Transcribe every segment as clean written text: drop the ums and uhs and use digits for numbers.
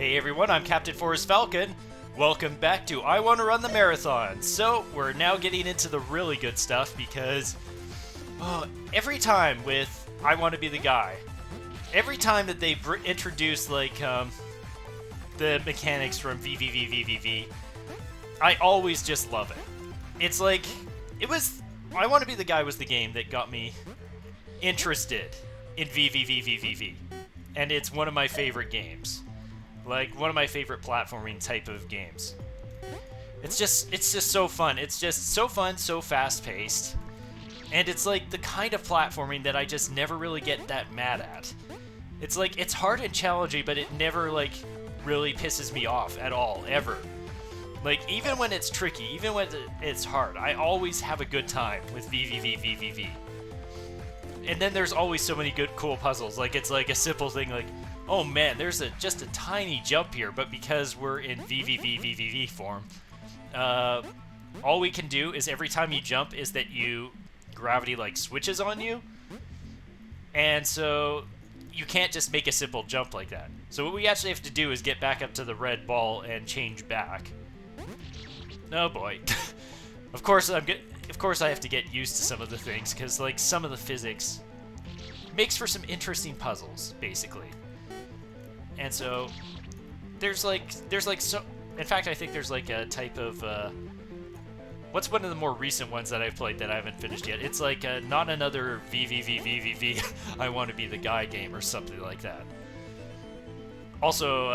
Hey everyone, I'm Captain Forrest Falcon. Welcome back to I Want to Run the Marathon. So, we're now getting into the really good stuff because every time with I Want to Be the Guy, every time that they introduce like the mechanics from VVVVVV, I always just love it. It's like, I Want to Be the Guy was the game that got me interested in VVVVVV. And it's one of my favorite games. Like, one of my favorite platforming type of games. It's just so fun. It's just so fun, so fast-paced. And it's like the kind of platforming that I just never really get that mad at. It's like, it's hard and challenging, but it never, like, really pisses me off at all, ever. Like, even when it's tricky, even when it's hard, I always have a good time with VVVVVV. And then there's always so many good, cool puzzles. Like, it's like a simple thing like, oh man, there's just a tiny jump here, but because we're in VVVVVV form, all we can do is every time you jump is that gravity like switches on you, and so you can't just make a simple jump like that. So what we actually have to do is get back up to the red ball and change back. Oh boy. Of course I have to get used to some of the things, because like some of the physics makes for some interesting puzzles, basically. And so there's like so, in fact, I think there's like a type of what's one of the more recent ones that I've played that I haven't finished yet? It's like not another VVVVVV I Want to Be the Guy game or something like that. Also,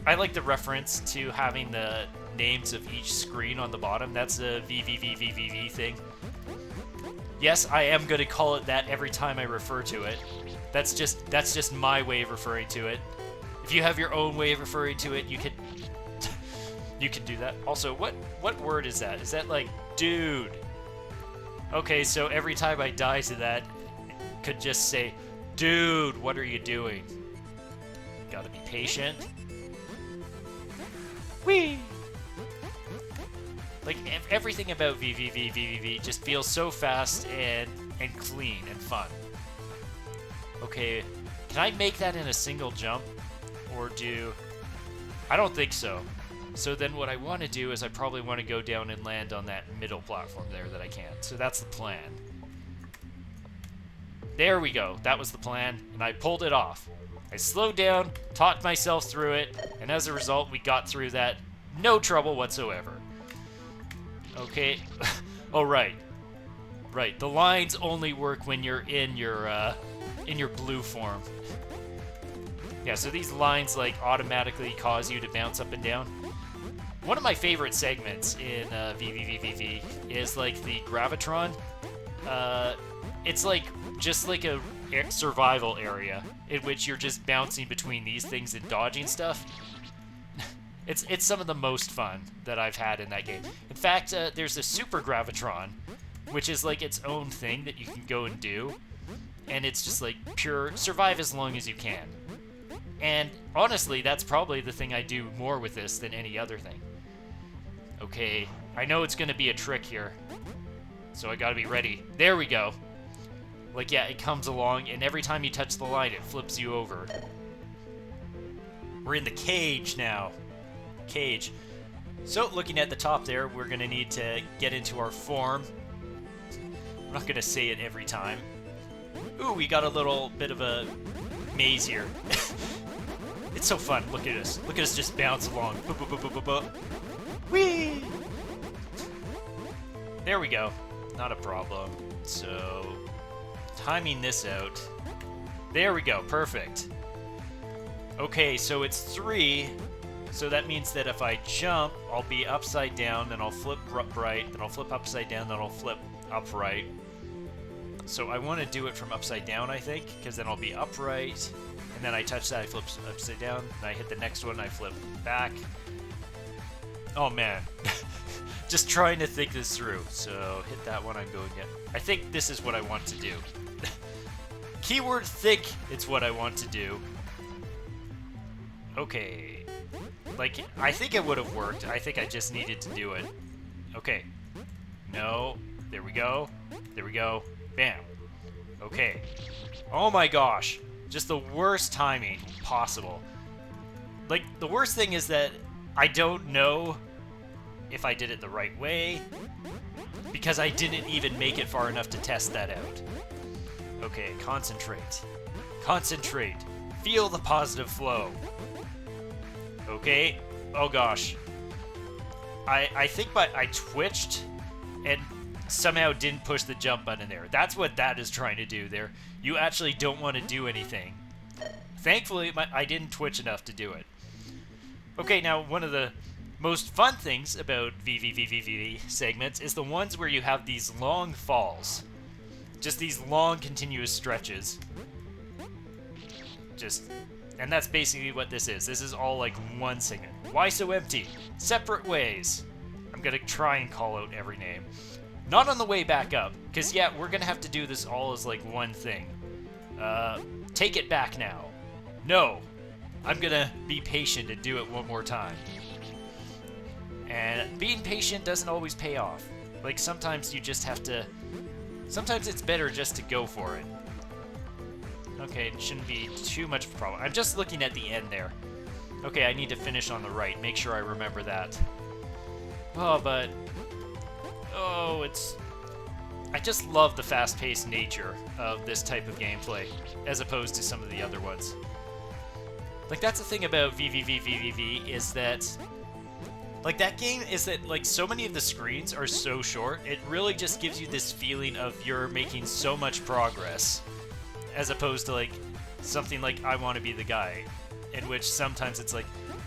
I like the reference to having the names of each screen on the bottom. That's a VVVVVV thing. Yes, I am going to call it that every time I refer to it. That's just my way of referring to it. If you have your own way of referring to it, you can do that. Also, what word is that? Is that like dude? Okay, so every time I die to that, I could just say, dude, what are you doing? Gotta be patient. Whee! Like, everything about VVVVVV just feels so fast and clean and fun. Okay, can I make that in a single jump? Or I don't think so. So then what I want to do is I probably want to go down and land on that middle platform there that I can't. So that's the plan. There we go. That was the plan, and I pulled it off. I slowed down, talked myself through it, and as a result, we got through that. No trouble whatsoever. Okay. Oh, right. Right. The lines only work when you're in your blue form. Yeah, so these lines like automatically cause you to bounce up and down. One of my favorite segments in VVVVV is like the Gravitron. It's like just like a survival area in which you're just bouncing between these things and dodging stuff. It's some of the most fun that I've had in that game. In fact, there's a Super Gravitron, which is like its own thing that you can go and do. And it's just like pure survive as long as you can. And honestly, that's probably the thing I do more with this than any other thing. Okay, I know it's gonna be a trick here, so I gotta be ready. There we go. Like, yeah, it comes along, and every time you touch the line, it flips you over. We're in the cage now. Cage. So, looking at the top there, we're gonna need to get into our form. I'm not gonna say it every time. Ooh, we got a little bit of a maze here. It's so fun. Look at us. Look at us just bounce along. Whee! There we go. Not a problem. So, timing this out. There we go. Perfect. Okay, so it's 3. So that means that if I jump, I'll be upside down, then I'll flip right, then I'll flip upside down, then I'll flip upright. So I want to do it from upside down, I think, because then I'll be upright, and then I touch that, I flip upside down, and I hit the next one, I flip back. Oh man. Just trying to think this through. So hit that one, I'm going in. I think this is what I want to do. Keyword think, it's what I want to do. Okay. Like, I think it would have worked. I think I just needed to do it. Okay. No. There we go. There we go. Bam. Okay. Oh my gosh. Just the worst timing possible. Like, the worst thing is that I don't know if I did it the right way, because I didn't even make it far enough to test that out. Okay, concentrate. Concentrate. Feel the positive flow. Okay. Oh gosh. I think I twitched and somehow didn't push the jump button there. That's what that is trying to do there. You actually don't want to do anything. Thankfully, I didn't twitch enough to do it. Okay, now one of the most fun things about VVVVV segments is the ones where you have these long falls. Just these long continuous stretches. And that's basically what this is. This is all like one segment. Why so empty? Separate ways. I'm gonna try and call out every name. Not on the way back up, because yeah, we're gonna have to do this all as like one thing. Take it back now. No. I'm gonna be patient and do it one more time. And being patient doesn't always pay off. Like, sometimes you just have to... Sometimes it's better just to go for it. Okay, it shouldn't be too much of a problem. I'm just looking at the end there. Okay, I need to finish on the right. Make sure I remember that. Oh, but... Oh, it's... I just love the fast-paced nature of this type of gameplay, as opposed to some of the other ones. Like, that's the thing about VVVVVV, is that... Like, that game is that, like, so many of the screens are so short, it really just gives you this feeling of you're making so much progress. As opposed to, like, something like I Want to Be the Guy, in which sometimes it's like,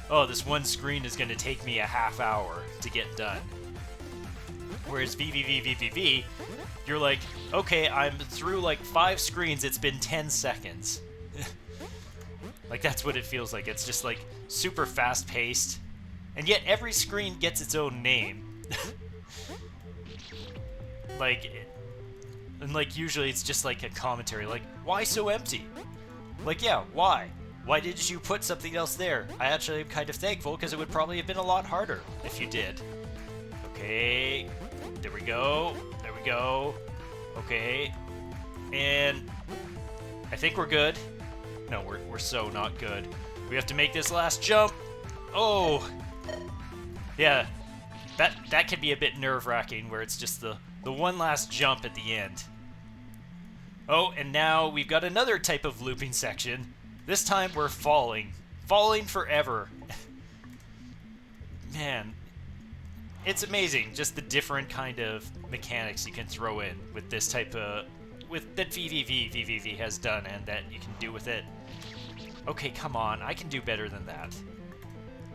oh, this one screen is going to take me a half hour to get done. Whereas VVVVVV, you're like, okay, I'm through, like, 5 screens, it's been 10 seconds. Like, that's what it feels like. It's just, like, super fast-paced. And yet every screen gets its own name. Like, usually it's just like a commentary, like, why so empty? Like, yeah, why? Why did you put something else there? I actually am kind of thankful, because it would probably have been a lot harder if you did. Okay, there we go, there we go. Okay, and I think we're good. No, we're so not good. We have to make this last jump. Oh! Yeah, that can be a bit nerve-wracking, where it's just the one last jump at the end. Oh, and now we've got another type of looping section. This time we're falling. Falling forever. Man, it's amazing just the different kind of mechanics you can throw in with this type of... that VVVVV has done and that you can do with it. Okay, come on, I can do better than that.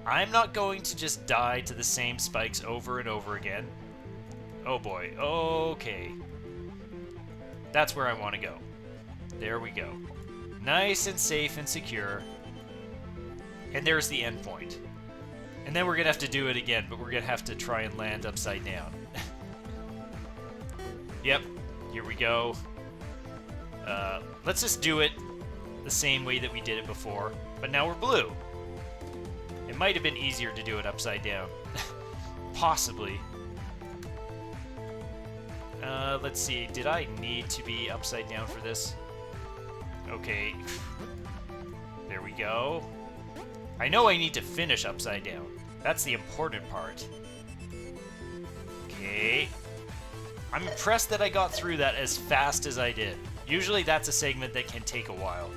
I'm not going to just die to the same spikes over and over again. Oh boy, okay. That's where I want to go. There we go. Nice and safe and secure. And there's the end point. And then we're going to have to do it again, but we're going to have to try and land upside down. Yep, here we go. Let's just do it the same way that we did it before, but now we're blue. It might have been easier to do it upside down. Possibly. Let's see, did I need to be upside down for this? Okay. There we go. I know I need to finish upside down. That's the important part. Okay. I'm impressed that I got through that as fast as I did. Usually that's a segment that can take a while.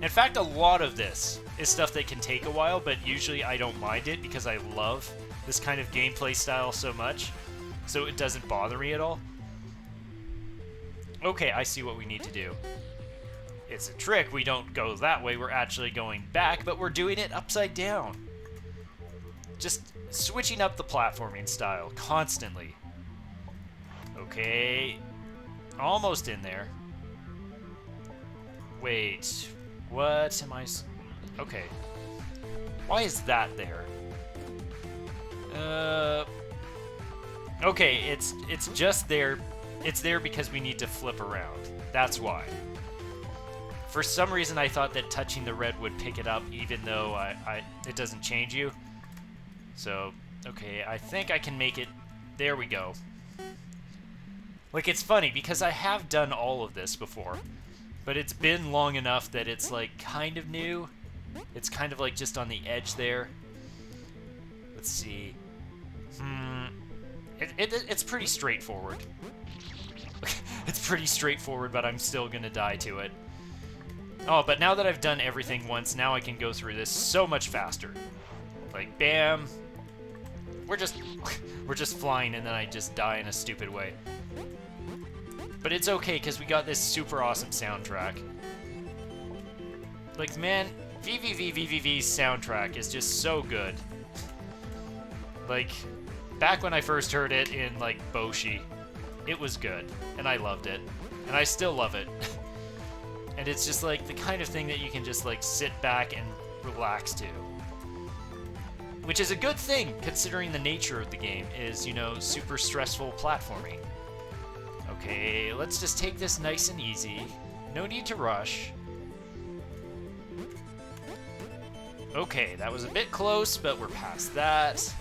In fact, a lot of this is stuff that can take a while, but usually I don't mind it because I love this kind of gameplay style so much, so it doesn't bother me at all. Okay, I see what we need to do. It's a trick. We don't go that way. We're actually going back, but we're doing it upside down. Just switching up the platforming style constantly. Okay. Almost in there. Wait. What am I... Okay. Why is that there? Okay, it's just there. It's there because we need to flip around. That's why. For some reason, I thought that touching the red would pick it up, even though it doesn't change you. So, okay, I think I can make it. There we go. Like, it's funny, because I have done all of this before, but it's been long enough that it's, like, kind of new. It's kind of like just on the edge there. Let's see. It's pretty straightforward. It's pretty straightforward, but I'm still gonna die to it. Oh, but now that I've done everything once, now I can go through this so much faster. Like, bam. We're just flying, and then I just die in a stupid way. But it's okay, because we got this super awesome soundtrack. Like, man, VVVVVV's soundtrack is just so good. Like, back when I first heard it in, like, Boshi, it was good, and I loved it. And I still love it. And it's just, like, the kind of thing that you can just, like, sit back and relax to. Which is a good thing, considering the nature of the game is, you know, super stressful platforming. Okay, let's just take this nice and easy. No need to rush. Okay, that was a bit close, but we're past that.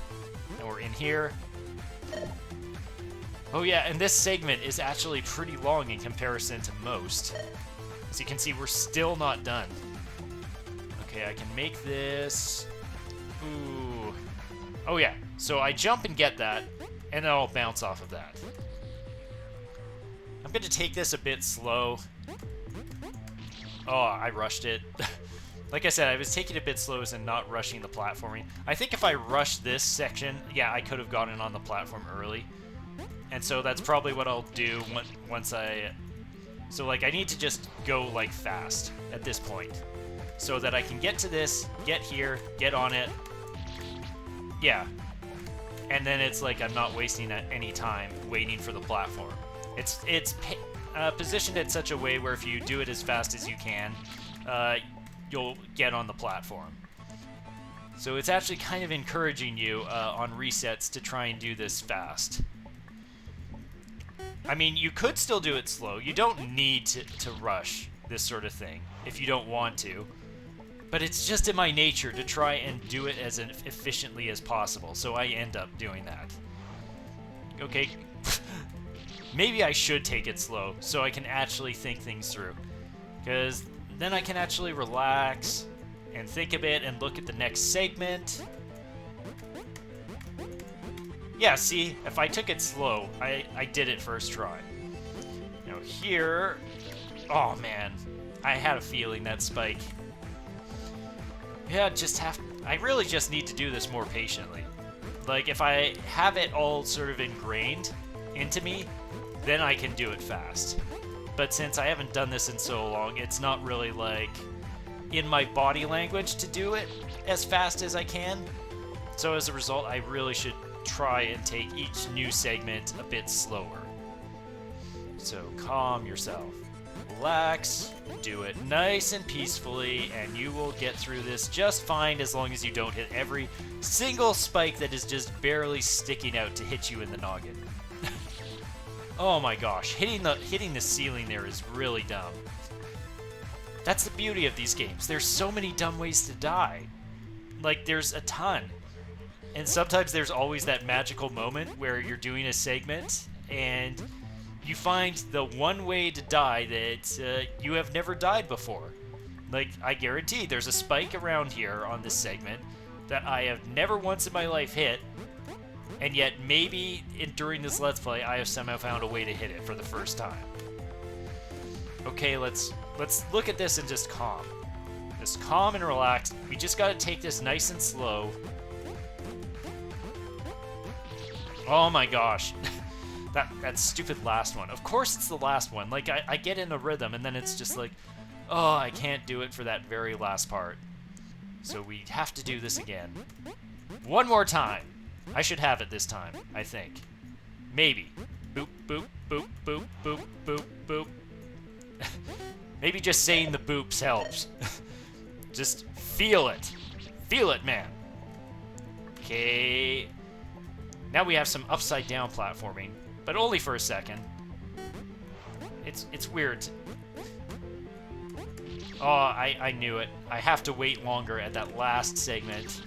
And we're in here. Oh yeah, and this segment is actually pretty long in comparison to most. As you can see, we're still not done. Okay, I can make this. Ooh. Oh yeah, so I jump and get that, and then I'll bounce off of that. I'm going to take this a bit slow. Oh, I rushed it. Like I said, I was taking it a bit slow and not rushing the platforming. I think if I rushed this section, yeah, I could have gotten on the platform early. And so that's probably what I'll do once I... So, like, I need to just go, like, fast at this point. So that I can get to this, get here, get on it. Yeah. And then it's like I'm not wasting any time waiting for the platform. It's positioned in such a way where if you do it as fast as you can, you'll get on the platform. So it's actually kind of encouraging you on resets to try and do this fast. I mean, you could still do it slow. You don't need to rush this sort of thing if you don't want to. But it's just in my nature to try and do it as efficiently as possible, so I end up doing that. Okay, maybe I should take it slow so I can actually think things through. Because then I can actually relax and think a bit and look at the next segment. Yeah, see, if I took it slow, I did it first try. Now here, oh man, I had a feeling that spike. Yeah, I really just need to do this more patiently. Like, if I have it all sort of ingrained into me, then I can do it fast. But since I haven't done this in so long, it's not really, like, in my body language to do it as fast as I can. So as a result, I really should try and take each new segment a bit slower. So calm yourself. Relax, do it nice and peacefully, and you will get through this just fine as long as you don't hit every single spike that is just barely sticking out to hit you in the noggin. Oh my gosh, hitting the ceiling there is really dumb. That's the beauty of these games. There's so many dumb ways to die. Like, there's a ton. And sometimes there's always that magical moment where you're doing a segment and you find the one way to die that you have never died before. Like, I guarantee there's a spike around here on this segment that I have never once in my life hit, and yet maybe during this Let's Play I have somehow found a way to hit it for the first time. Okay, let's look at this and just calm. Just calm and relaxed. We just gotta take this nice and slow. Oh my gosh. That stupid last one. Of course it's the last one. Like, I get in a rhythm, and then it's just like, oh, I can't do it for that very last part. So we have to do this again. One more time. I should have it this time, I think. Maybe. Boop, boop, boop, boop, boop, boop, boop. Maybe just saying the boops helps. Just feel it. Feel it, man. Okay. Now we have some upside down platforming, but only for a second. It's weird. Oh, I knew it. I have to wait longer at that last segment.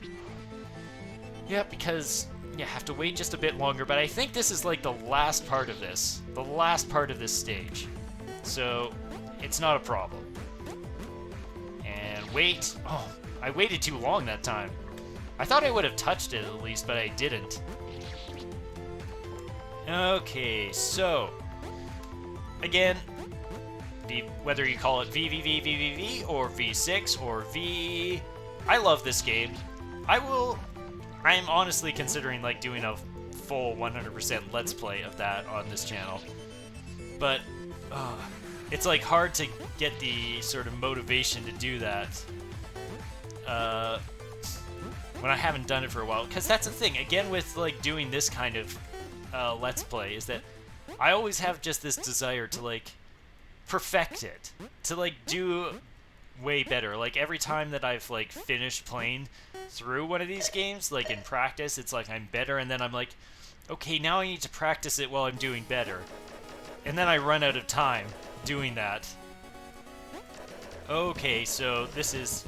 Yeah, because you have to wait just a bit longer, but I think this is like the last part of this. The last part of this stage. So, it's not a problem. And wait. Oh, I waited too long that time. I thought I would have touched it at least, but I didn't. Okay, so... Again, whether you call it VVVVVV or V6 or V... I love this game. I'm honestly considering like doing a full 100% Let's Play of that on this channel. But it's like hard to get the sort of motivation to do that when I haven't done it for a while. Because that's the thing, again with like doing this kind of Let's Play, is that I always have just this desire to like perfect it, to like do way better. Like every time that I've like finished playing through one of these games, like in practice, it's like I'm better, and then I'm like, okay, now I need to practice it while I'm doing better. And then I run out of time doing that. Okay, so this is...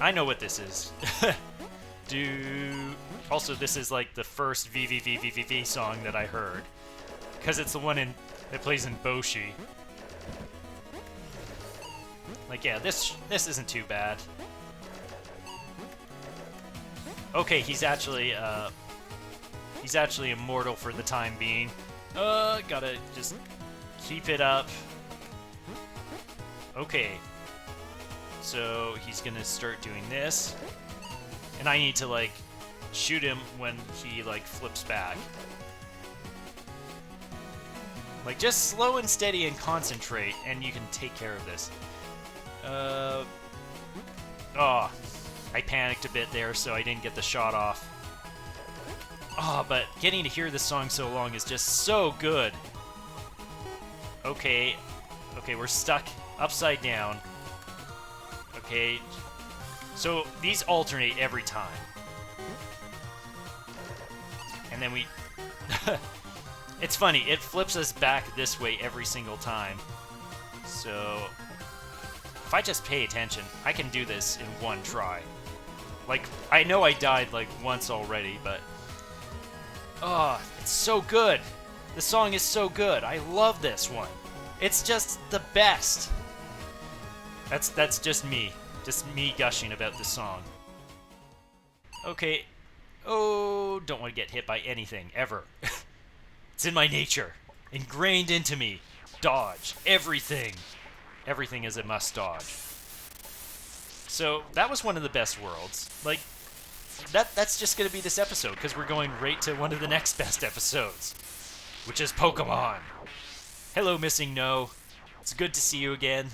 I know what this is. Also, this is like the first VVVVVV song that I heard. Because it's the one that plays in Boshi. Like, yeah, this isn't too bad. Okay, he's actually immortal for the time being. Gotta just keep it up. Okay. So, he's gonna start doing this. And I need to, like, shoot him when he, like, flips back. Like, just slow and steady and concentrate, and you can take care of this. Oh, I panicked a bit there, so I didn't get the shot off. Oh, but getting to hear this song so long is just so good. Okay, we're stuck upside down. Okay, so these alternate every time. And then we... It's funny, it flips us back this way every single time. So... if I just pay attention, I can do this in one try. Like, I know I died, like, once already, but... oh, it's so good! The song is so good! I love this one! It's just the best! That's just me. Just me gushing about this song. Okay. Oh, don't want to get hit by anything, ever. It's in my nature. Ingrained into me. Dodge. Everything. Everything is a must dodge. So, that was one of the best worlds. Like, that's just going to be this episode, because we're going right to one of the next best episodes, which is Pokemon. Hello, Missing No. It's good to see you again.